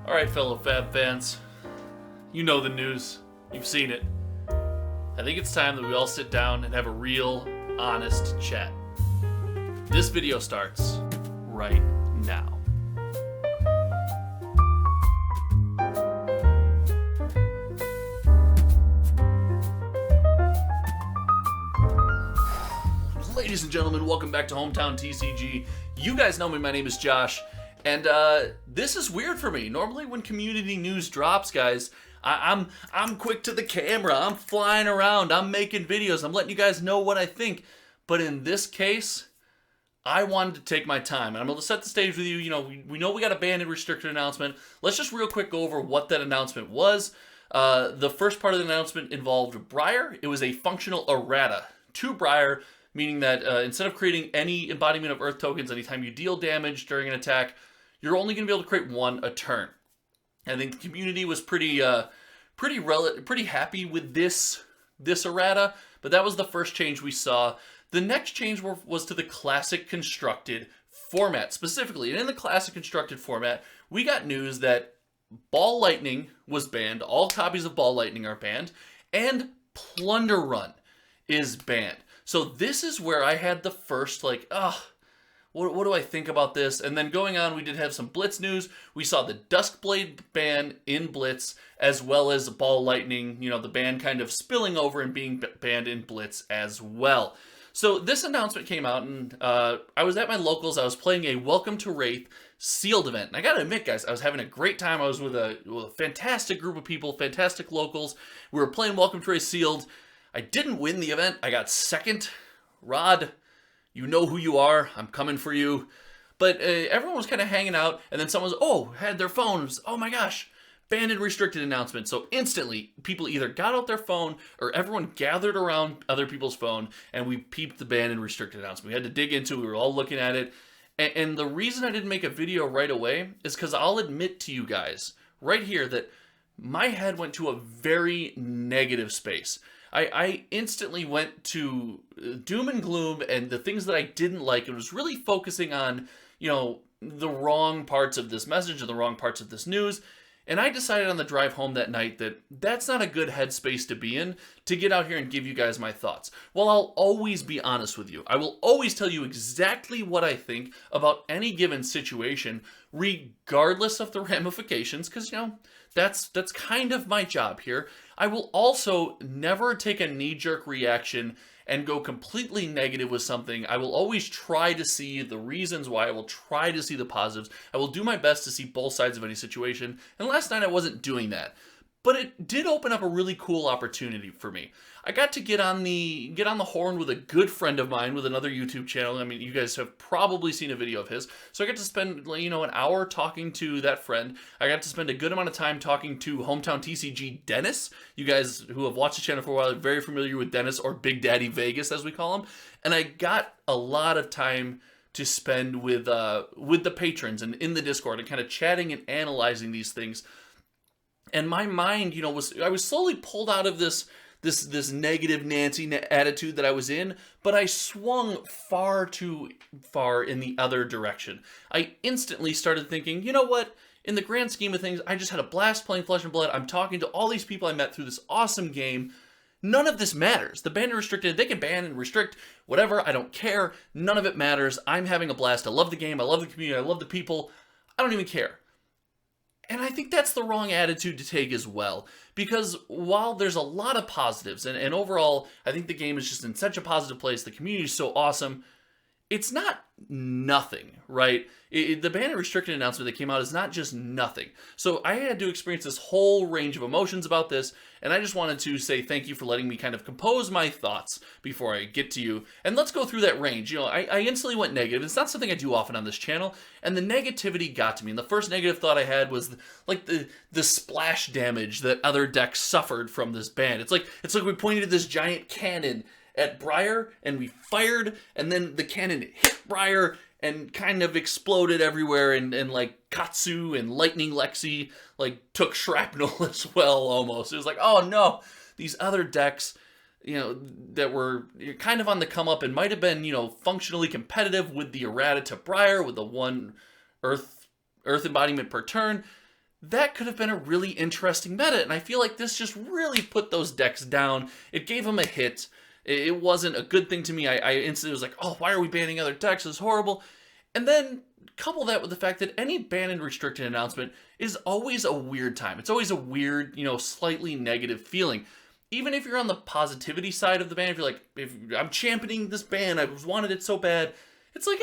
Alright, fellow FaB fans, you know the news, you've seen it. I think it's time that we all sit down and have a real, honest chat. This video starts right now. Ladies and gentlemen, welcome back to Hometown TCG. You guys know me, my name is Josh. And this is weird for me. Normally when community news drops, guys, I'm quick to the camera. I'm flying around. I'm making videos. I'm letting you guys know what I think. But in this case, I wanted to take my time. And I'm going to set the stage with you. You know, we know we got a banned and restricted announcement. Let's just real quick go over what that announcement was. The first part of the announcement involved Briar. It was a functional errata to Briar, meaning that instead of creating any embodiment of Earth tokens anytime you deal damage during an attack, you're only going to be able to create one a turn. I think the community was pretty happy with this errata, but that was the first change we saw. The next change was to the classic constructed format specifically. And in the classic constructed format, we got news that Ball Lightning was banned. All copies of Ball Lightning are banned, and Plunder Run is banned. So this is where I had the first, what do I think about this? And then going on, we did have some Blitz news. We saw the Duskblade ban in Blitz, as well as Ball Lightning, you know, the ban kind of spilling over and being banned in Blitz as well. So this announcement came out, and I was at my locals. I was playing a Welcome to Wraith sealed event. And I gotta admit, guys, I was having a great time. I was with a fantastic group of people, fantastic locals. We were playing Welcome to Wraith sealed. I didn't win the event. I got second. Rod, you know who you are. I'm coming for you. But everyone was kind of hanging out, and then someone had their phones. Oh my gosh, banned and restricted announcement. So instantly, people either got out their phone or everyone gathered around other people's phone, and we peeped the banned and restricted announcement. We had to dig into it. We were all looking at it. And the reason I didn't make a video right away is because I'll admit to you guys right here that my head went to a very negative space. I instantly went to doom and gloom and the things that I didn't like, and was really focusing on, you know, the wrong parts of this message and the wrong parts of this news. And I decided on the drive home that night that that's not a good headspace to be in to get out here and give you guys my thoughts. Well, I'll always be honest with you. I will always tell you exactly what I think about any given situation, regardless of the ramifications, because, you know, that's kind of my job here. I will also never take a knee-jerk reaction and go completely negative with something. I will always try to see the reasons why. I will try to see the positives. I will do my best to see both sides of any situation. And last night I wasn't doing that. But it did open up a really cool opportunity for me. I got to get on the horn with a good friend of mine with another YouTube channel. I mean, you guys have probably seen a video of his. So I got to spend, you know, an hour talking to that friend. I got to spend a good amount of time talking to Hometown TCG Dennis. You guys who have watched the channel for a while are very familiar with Dennis, or Big Daddy Vegas as we call him. And I got a lot of time to spend with the patrons and in the Discord and kind of chatting and analyzing these things. And my mind, you know, I was slowly pulled out of this negative Nancy attitude that I was in, but I swung far too far in the other direction. I instantly started thinking, you know what? In the grand scheme of things, I just had a blast playing Flesh and Blood. I'm talking to all these people I met through this awesome game. None of this matters. The banned and restricted, they can ban and restrict whatever. I don't care. None of it matters. I'm having a blast. I love the game. I love the community. I love the people. I don't even care. And I think that's the wrong attitude to take as well, because while there's a lot of positives, and overall, I think the game is just in such a positive place, the community is so awesome, it's not nothing, right? The banned and restricted announcement that came out is not just nothing. So I had to experience this whole range of emotions about this, and I just wanted to say thank you for letting me kind of compose my thoughts before I get to you. And let's go through that range. You know, I instantly went negative. It's not something I do often on this channel, and the negativity got to me. And the first negative thought I had was like the splash damage that other decks suffered from this ban. It's like we pointed at this giant cannon at Briar, and we fired, and then the cannon hit Briar and kind of exploded everywhere, and like Katsu and Lightning Lexi like took shrapnel as well almost. It was like, oh no, these other decks, you know, that were kind of on the come up and might have been, you know, functionally competitive with the errata to Briar with the one Earth embodiment per turn, that could have been a really interesting meta. And I feel like this just really put those decks down. It gave them a hit. It wasn't a good thing to me. I instantly was like, oh, why are we banning other decks? It's horrible. And then couple that with the fact that any ban and restricted announcement is always a weird time. It's always a weird, slightly negative feeling. Even if you're on the positivity side of the ban, if you're like, if I'm championing this ban, I wanted it so bad, it's like,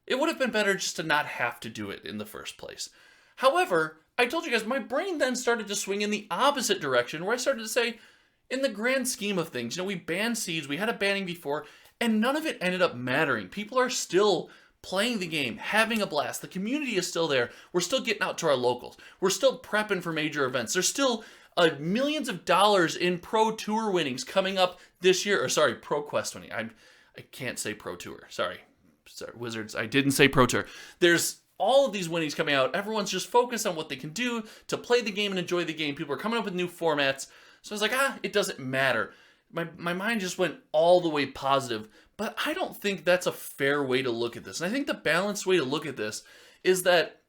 it would have been better just to not have to do it in the first place. However, I told you guys, my brain then started to swing in the opposite direction, where I started to say, in the grand scheme of things, we banned seeds, we had a banning before, and none of it ended up mattering. People are still playing the game, having a blast. The community is still there. We're still getting out to our locals. We're still prepping for major events. There's still millions of dollars in Pro Tour winnings coming up this year. Or sorry, Pro Quest winning. I can't say Pro Tour. Sorry, Wizards. I didn't say Pro Tour. There's all of these winnings coming out. Everyone's just focused on what they can do to play the game and enjoy the game. People are coming up with new formats. So I was like, it doesn't matter. My mind just went all the way positive. But I don't think that's a fair way to look at this. And I think the balanced way to look at this is that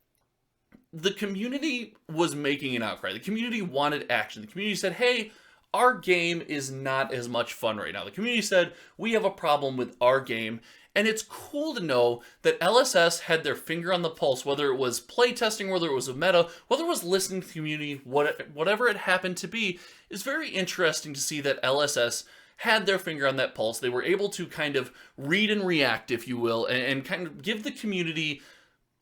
the community was making an outcry. The community wanted action. The community said, hey, our game is not as much fun right now. The community said, we have a problem with our game. And it's cool to know that LSS had their finger on the pulse, whether it was playtesting, whether it was a meta, whether it was listening to the community, whatever it happened to be. It's very interesting to see that LSS had their finger on that pulse. They were able to kind of read and react, if you will, and kind of give the community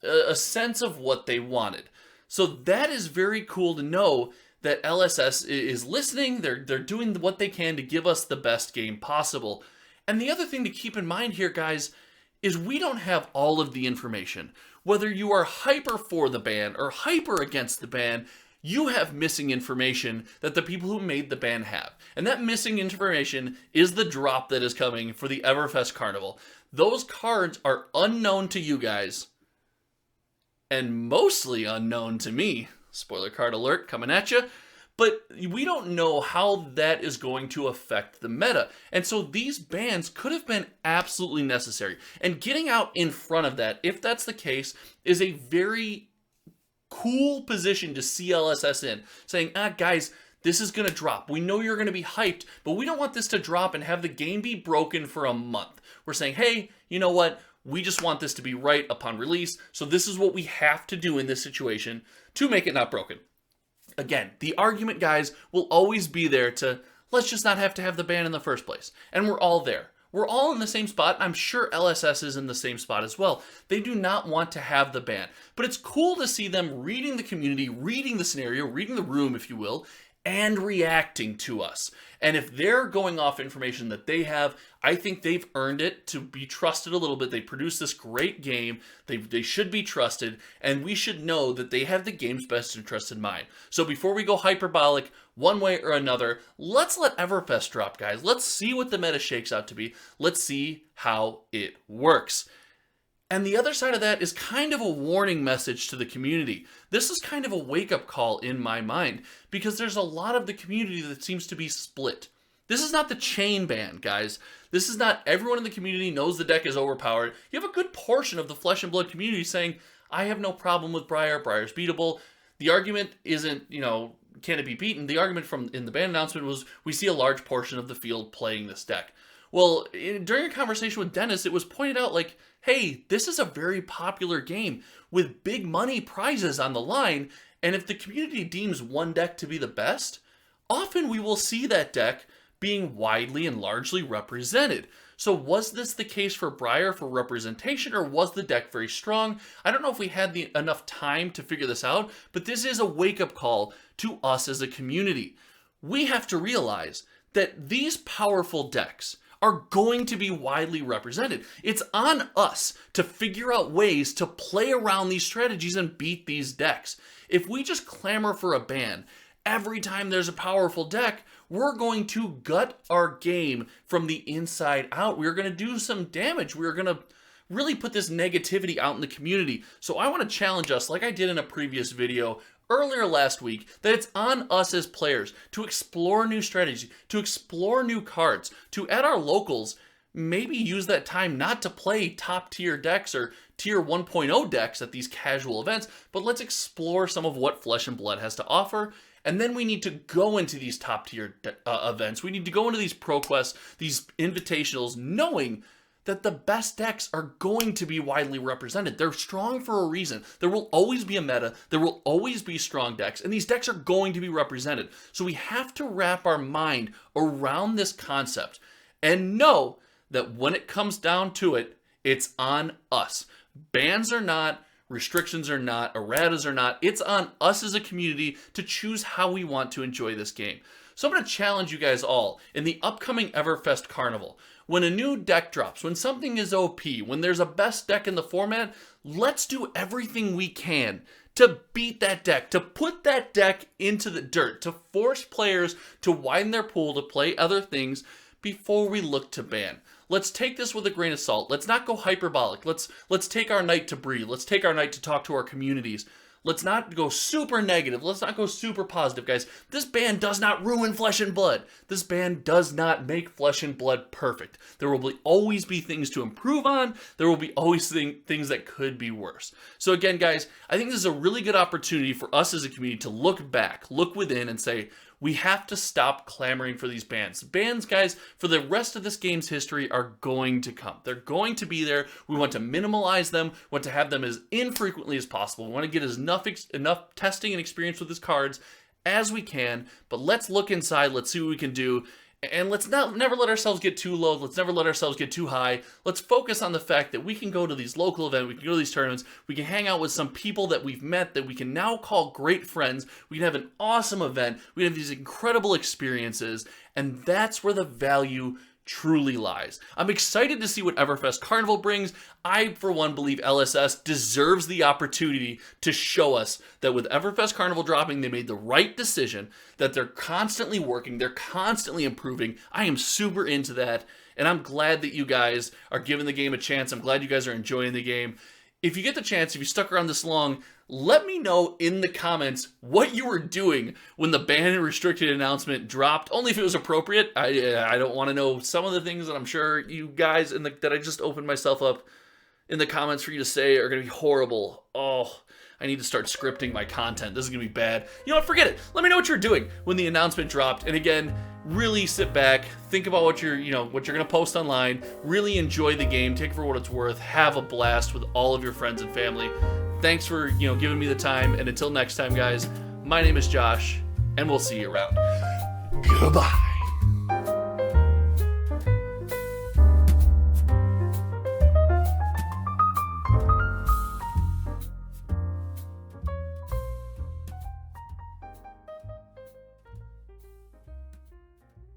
a sense of what they wanted. So that is very cool to know that LSS is listening. They're doing what they can to give us the best game possible. And the other thing to keep in mind here, guys, is we don't have all of the information. Whether you are hyper for the ban or hyper against the ban, you have missing information that the people who made the ban have. And that missing information is the drop that is coming for the Everfest Carnival. Those cards are unknown to you guys, and mostly unknown to me. Spoiler card alert coming at you. But we don't know how that is going to affect the meta. And so these bans could have been absolutely necessary. And getting out in front of that, if that's the case, is a very cool position to see LSS in, saying, guys, this is going to drop. We know you're going to be hyped, but we don't want this to drop and have the game be broken for a month. We're saying, hey, you know what? We just want this to be right upon release. So this is what we have to do in this situation to make it not broken. Again, the argument, guys, will always be there to, let's just not have to have the ban in the first place. And we're all there. We're all in the same spot. I'm sure LSS is in the same spot as well. They do not want to have the ban. But it's cool to see them reading the community, reading the scenario, reading the room, if you will, and reacting to us. And if they're going off information that they have, I think they've earned it to be trusted a little bit. They produce this great game. They should be trusted, and we should know that they have the game's best interest in mind. So before we go hyperbolic one way or another, let's let Everfest drop, guys. Let's see what the meta shakes out to be. Let's see how it works. And the other side of that is kind of a warning message to the community. This is kind of a wake-up call in my mind, because there's a lot of the community that seems to be split. This is not the chain ban, guys. This is not everyone in the community knows the deck is overpowered. You have a good portion of the Flesh and Blood community saying, I have no problem with Briar. Briar's beatable. The argument isn't, can it be beaten? The argument in the ban announcement was, we see a large portion of the field playing this deck. Well, during a conversation with Dennis, it was pointed out like, hey, this is a very popular game with big money prizes on the line, and if the community deems one deck to be the best, often we will see that deck being widely and largely represented. So was this the case for Briar for representation, or was the deck very strong? I don't know if we had enough time to figure this out, but this is a wake-up call to us as a community. We have to realize that these powerful decks are going to be widely represented. It's on us to figure out ways to play around these strategies and beat these decks. If we just clamor for a ban every time there's a powerful deck, we're going to gut our game from the inside out. We're going to do some damage. We're going to really put this negativity out in the community. So I want to challenge us, like I did in a previous video earlier last week, that it's on us as players to explore new strategies, to explore new cards, to, at our locals, maybe use that time not to play top tier decks or tier 1.0 decks at these casual events, but let's explore some of what Flesh and Blood has to offer. And then we need to go into these top tier events. We need to go into these pro quests, these invitationals, knowing that the best decks are going to be widely represented. They're strong for a reason. There will always be a meta. There will always be strong decks, and these decks are going to be represented. So we have to wrap our mind around this concept and know that when it comes down to it, it's on us. Bans are not, restrictions are not, erratas are not. It's on us as a community to choose how we want to enjoy this game. So I'm going to challenge you guys all in the upcoming Everfest Carnival. When a new deck drops, when something is OP, when there's a best deck in the format, let's do everything we can to beat that deck, to put that deck into the dirt, to force players to widen their pool to play other things before we look to ban. Let's take this with a grain of salt. Let's not go hyperbolic. Let's take our night to breathe. Let's take our night to talk to our communities. Let's not go super negative. Let's not go super positive, guys. This ban does not ruin Flesh and Blood. This ban does not make Flesh and Blood perfect. There will always be things to improve on. There will be always things that could be worse. So again, guys, I think this is a really good opportunity for us as a community to look back, look within, and say, we have to stop clamoring for these bans. Bans, guys, for the rest of this game's history are going to come. They're going to be there. We want to minimalize them. We want to have them as infrequently as possible. We want to get enough testing and experience with these cards as we can. But let's look inside. Let's see what we can do. And let's never let ourselves get too low. Let's never let ourselves get too high. Let's focus on the fact that we can go to these local events. We can go to these tournaments. We can hang out with some people that we've met that we can now call great friends. We can have an awesome event. We can have these incredible experiences. And that's where the value truly lies. I'm excited to see what Everfest Carnival brings. I, for one, believe LSS deserves the opportunity to show us that with Everfest Carnival dropping, they made the right decision, that they're constantly working, they're constantly improving. I am super into that, and I'm glad that you guys are giving the game a chance. I'm glad you guys are enjoying the game. If you get the chance, if you stuck around this long, let me know in the comments what you were doing when the ban and restricted announcement dropped, only if it was appropriate. I don't want to know some of the things that I'm sure you guys that I just opened myself up in the comments for you to say are going to be horrible. Oh, I need to start scripting my content. This is going to be bad. You know what? Forget it. Let me know what you're doing when the announcement dropped. And again, really sit back, think about what you're going to post online, really enjoy the game, take it for what it's worth, have a blast with all of your friends and family. Thanks for, giving me the time, and until next time, guys, my name is Josh, and we'll see you around. Goodbye.